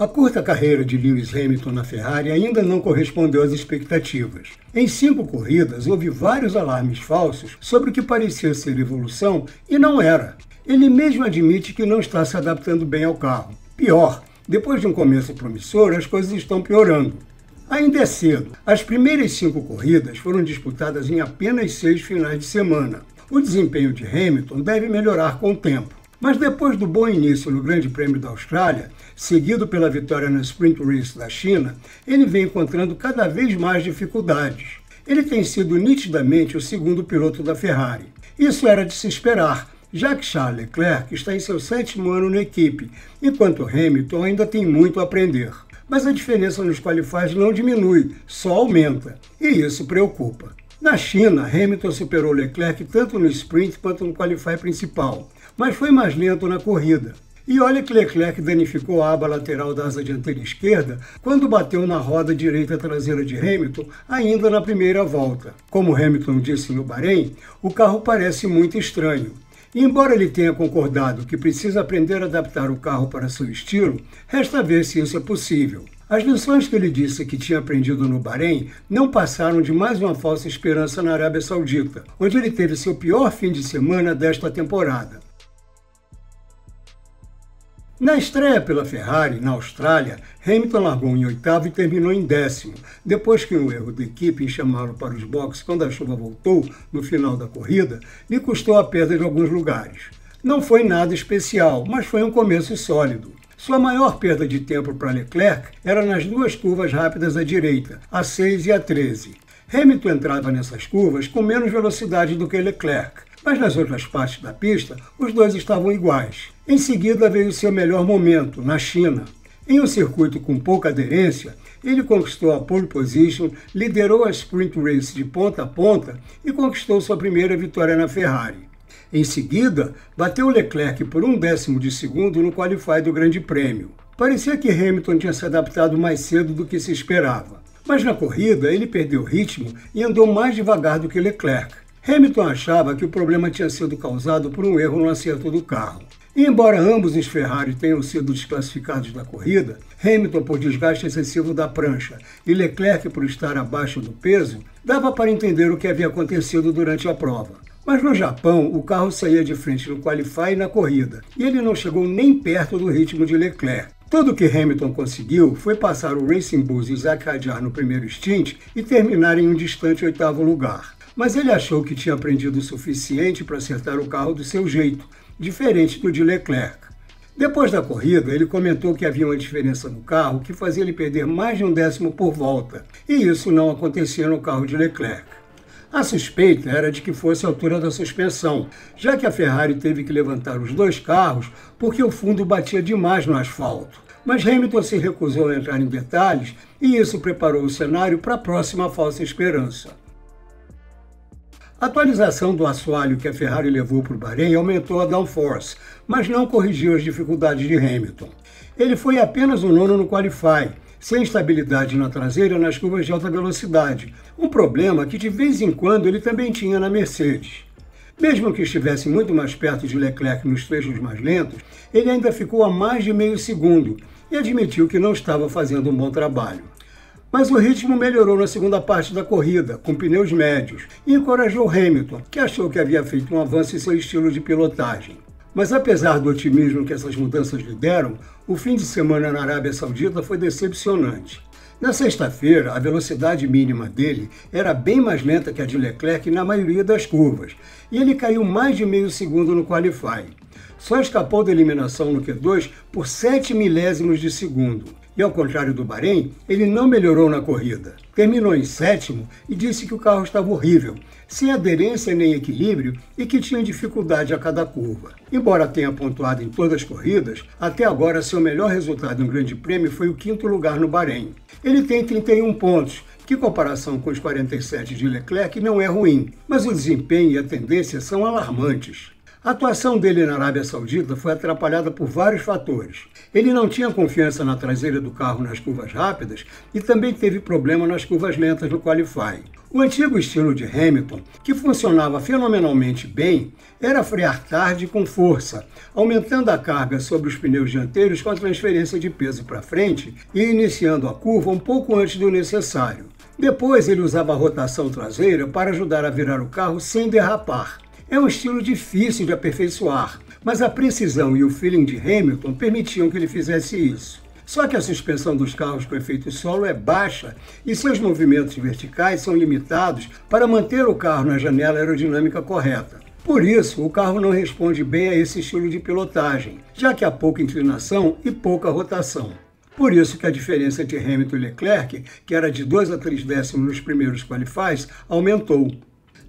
A curta carreira de Lewis Hamilton na Ferrari ainda não correspondeu às expectativas. Em 5 corridas, houve vários alarmes falsos sobre o que parecia ser evolução e não era. Ele mesmo admite que não está se adaptando bem ao carro. Pior, depois de um começo promissor, as coisas estão piorando. Ainda é cedo. As primeiras 5 corridas foram disputadas em apenas 6 finais de semana. O desempenho de Hamilton deve melhorar com o tempo. Mas depois do bom início no Grande Prêmio da Austrália, seguido pela vitória na Sprint Race da China, ele vem encontrando cada vez mais dificuldades. Ele tem sido nitidamente o segundo piloto da Ferrari. Isso era de se esperar, já que Charles Leclerc está em seu 7º ano na equipe, enquanto Hamilton ainda tem muito a aprender. Mas a diferença nos qualifies não diminui, só aumenta, e isso preocupa. Na China, Hamilton superou Leclerc tanto no sprint quanto no qualify principal, mas foi mais lento na corrida. E olha que Leclerc danificou a aba lateral da asa dianteira esquerda quando bateu na roda direita traseira de Hamilton ainda na primeira volta. Como Hamilton disse no Bahrein, o carro parece muito estranho. E embora ele tenha concordado que precisa aprender a adaptar o carro para seu estilo, resta ver se isso é possível. As lições que ele disse que tinha aprendido no Bahrein não passaram de mais uma falsa esperança na Arábia Saudita, onde ele teve seu pior fim de semana desta temporada. Na estreia pela Ferrari, na Austrália, Hamilton largou em 8º e terminou em 10º, depois que um erro da equipe em chamá-lo para os boxes quando a chuva voltou no final da corrida lhe custou a perda de alguns lugares. Não foi nada especial, mas foi um começo sólido. Sua maior perda de tempo para Leclerc era nas 2 curvas rápidas à direita, a 6 e a 13. Hamilton entrava nessas curvas com menos velocidade do que Leclerc, mas nas outras partes da pista, os dois estavam iguais. Em seguida veio seu melhor momento, na China. Em um circuito com pouca aderência, ele conquistou a pole position, liderou a Sprint Race de ponta a ponta e conquistou sua primeira vitória na Ferrari. Em seguida, bateu Leclerc por 1/10 de segundo no qualify do Grande Prêmio. Parecia que Hamilton tinha se adaptado mais cedo do que se esperava. Mas na corrida, ele perdeu ritmo e andou mais devagar do que Leclerc. Hamilton achava que o problema tinha sido causado por um erro no acerto do carro. E embora ambos os Ferrari tenham sido desclassificados da corrida, Hamilton por desgaste excessivo da prancha e Leclerc por estar abaixo do peso, dava para entender o que havia acontecido durante a prova. Mas no Japão, o carro saía de frente no qualify e na corrida, e ele não chegou nem perto do ritmo de Leclerc. Tudo o que Hamilton conseguiu foi passar o Racing Bulls e Zac Hadjar no primeiro stint e terminar em um distante 8º lugar. Mas ele achou que tinha aprendido o suficiente para acertar o carro do seu jeito, diferente do de Leclerc. Depois da corrida, ele comentou que havia uma diferença no carro que fazia ele perder mais de 1/10 por volta, e isso não acontecia no carro de Leclerc. A suspeita era de que fosse a altura da suspensão, já que a Ferrari teve que levantar os 2 carros porque o fundo batia demais no asfalto. Mas Hamilton se recusou a entrar em detalhes e isso preparou o cenário para a próxima falsa esperança. A atualização do assoalho que a Ferrari levou para o Bahrein aumentou a downforce, mas não corrigiu as dificuldades de Hamilton. Ele foi apenas o 9º no qualify, sem estabilidade na traseira nas curvas de alta velocidade, um problema que de vez em quando ele também tinha na Mercedes. Mesmo que estivesse muito mais perto de Leclerc nos trechos mais lentos, ele ainda ficou a mais de meio segundo e admitiu que não estava fazendo um bom trabalho. Mas o ritmo melhorou na segunda parte da corrida, com pneus médios, e encorajou Hamilton, que achou que havia feito um avanço em seu estilo de pilotagem. Mas apesar do otimismo que essas mudanças lhe deram, o fim de semana na Arábia Saudita foi decepcionante. Na sexta-feira, a velocidade mínima dele era bem mais lenta que a de Leclerc na maioria das curvas, e ele caiu mais de meio segundo no qualify. Só escapou da eliminação no Q2 por 7 milésimos de segundo. E ao contrário do Bahrein, ele não melhorou na corrida. Terminou em 7º e disse que o carro estava horrível, sem aderência nem equilíbrio e que tinha dificuldade a cada curva. Embora tenha pontuado em todas as corridas, até agora seu melhor resultado em Grande Prêmio foi o 5º lugar no Bahrein. Ele tem 31 pontos, que em comparação com os 47 de Leclerc não é ruim, mas o desempenho e a tendência são alarmantes. A atuação dele na Arábia Saudita foi atrapalhada por vários fatores. Ele não tinha confiança na traseira do carro nas curvas rápidas e também teve problema nas curvas lentas no Qualify. O antigo estilo de Hamilton, que funcionava fenomenalmente bem, era frear tarde e com força, aumentando a carga sobre os pneus dianteiros com a transferência de peso para frente e iniciando a curva um pouco antes do necessário. Depois ele usava a rotação traseira para ajudar a virar o carro sem derrapar. É um estilo difícil de aperfeiçoar, mas a precisão e o feeling de Hamilton permitiam que ele fizesse isso. Só que a suspensão dos carros com efeito solo é baixa e seus movimentos verticais são limitados para manter o carro na janela aerodinâmica correta. Por isso, o carro não responde bem a esse estilo de pilotagem, já que há pouca inclinação e pouca rotação. Por isso que a diferença entre Hamilton e Leclerc, que era de 2 a 3 décimos nos primeiros qualifies, aumentou.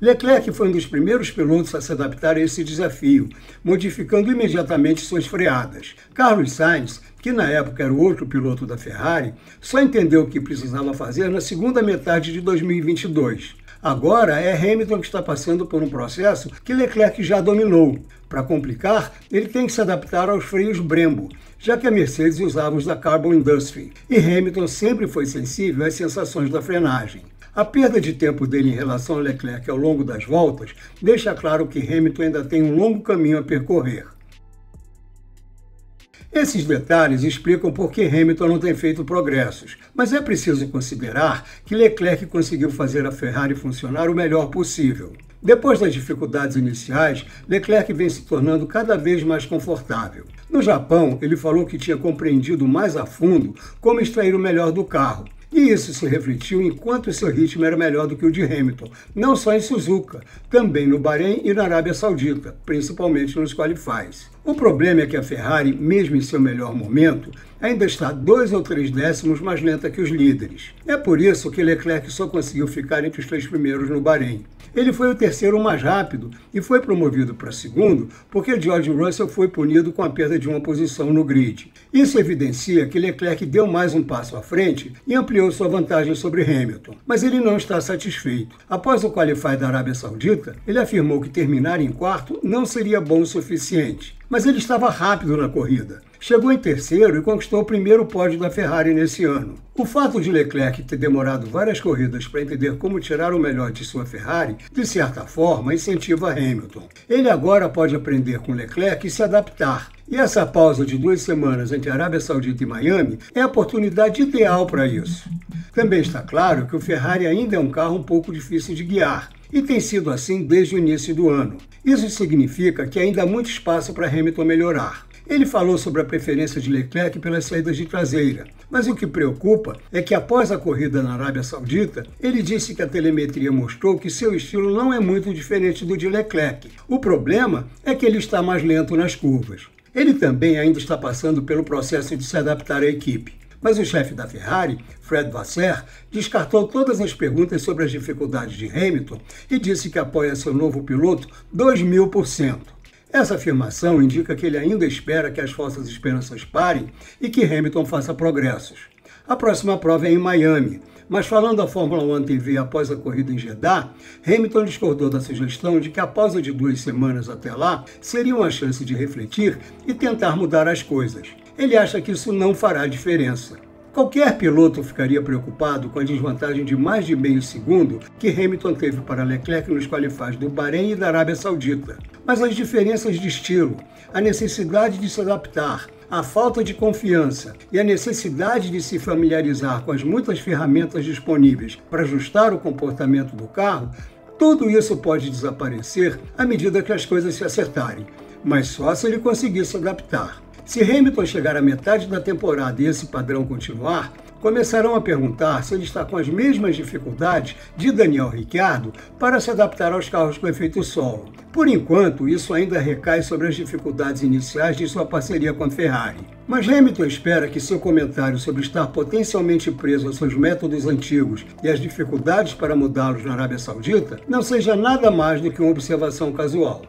Leclerc foi um dos primeiros pilotos a se adaptar a esse desafio, modificando imediatamente suas freadas. Carlos Sainz, que na época era o outro piloto da Ferrari, só entendeu o que precisava fazer na segunda metade de 2022. Agora é Hamilton que está passando por um processo que Leclerc já dominou. Para complicar, ele tem que se adaptar aos freios Brembo, já que a Mercedes usava os da Carbon Industry, e Hamilton sempre foi sensível às sensações da frenagem. A perda de tempo dele em relação a Leclerc ao longo das voltas deixa claro que Hamilton ainda tem um longo caminho a percorrer. Esses detalhes explicam por que Hamilton não tem feito progressos, mas é preciso considerar que Leclerc conseguiu fazer a Ferrari funcionar o melhor possível. Depois das dificuldades iniciais, Leclerc vem se tornando cada vez mais confortável. No Japão, ele falou que tinha compreendido mais a fundo como extrair o melhor do carro. E isso se refletiu em quanto seu ritmo era melhor do que o de Hamilton, não só em Suzuka, também no Bahrein e na Arábia Saudita, principalmente nos qualifies. O problema é que a Ferrari, mesmo em seu melhor momento, ainda está 2 ou 3 décimos mais lenta que os líderes. É por isso que Leclerc só conseguiu ficar entre os 3 primeiros no Bahrein. Ele foi o terceiro mais rápido e foi promovido para segundo porque George Russell foi punido com a perda de uma posição no grid. Isso evidencia que Leclerc deu mais um passo à frente e ampliou sua vantagem sobre Hamilton. Mas ele não está satisfeito. Após o Qualify da Arábia Saudita, ele afirmou que terminar em quarto não seria bom o suficiente. Mas ele estava rápido na corrida. Chegou em terceiro e conquistou o primeiro pódio da Ferrari nesse ano. O fato de Leclerc ter demorado várias corridas para entender como tirar o melhor de sua Ferrari, de certa forma, incentiva Hamilton. Ele agora pode aprender com Leclerc e se adaptar. E essa pausa de 2 semanas entre Arábia Saudita e Miami é a oportunidade ideal para isso. Também está claro que o Ferrari ainda é um carro um pouco difícil de guiar. E tem sido assim desde o início do ano. Isso significa que ainda há muito espaço para Hamilton melhorar. Ele falou sobre a preferência de Leclerc pelas saídas de traseira, mas o que preocupa é que após a corrida na Arábia Saudita, ele disse que a telemetria mostrou que seu estilo não é muito diferente do de Leclerc. O problema é que ele está mais lento nas curvas. Ele também ainda está passando pelo processo de se adaptar à equipe. Mas o chefe da Ferrari, Fred Vasseur, descartou todas as perguntas sobre as dificuldades de Hamilton e disse que apoia seu novo piloto 2000%. Essa afirmação indica que ele ainda espera que as falsas esperanças parem e que Hamilton faça progressos. A próxima prova é em Miami, mas falando da Fórmula 1 TV após a corrida em Jeddah, Hamilton discordou da sugestão de que a pausa de 2 semanas até lá seria uma chance de refletir e tentar mudar as coisas. Ele acha que isso não fará diferença. Qualquer piloto ficaria preocupado com a desvantagem de mais de meio segundo que Hamilton teve para Leclerc nos qualifies do Bahrein e da Arábia Saudita. Mas as diferenças de estilo, a necessidade de se adaptar, a falta de confiança e a necessidade de se familiarizar com as muitas ferramentas disponíveis para ajustar o comportamento do carro, tudo isso pode desaparecer à medida que as coisas se acertarem, mas só se ele conseguir se adaptar. Se Hamilton chegar à metade da temporada e esse padrão continuar, começarão a perguntar se ele está com as mesmas dificuldades de Daniel Ricciardo para se adaptar aos carros com efeito solo. Por enquanto, isso ainda recai sobre as dificuldades iniciais de sua parceria com a Ferrari. Mas Hamilton espera que seu comentário sobre estar potencialmente preso aos seus métodos antigos e as dificuldades para mudá-los na Arábia Saudita não seja nada mais do que uma observação casual.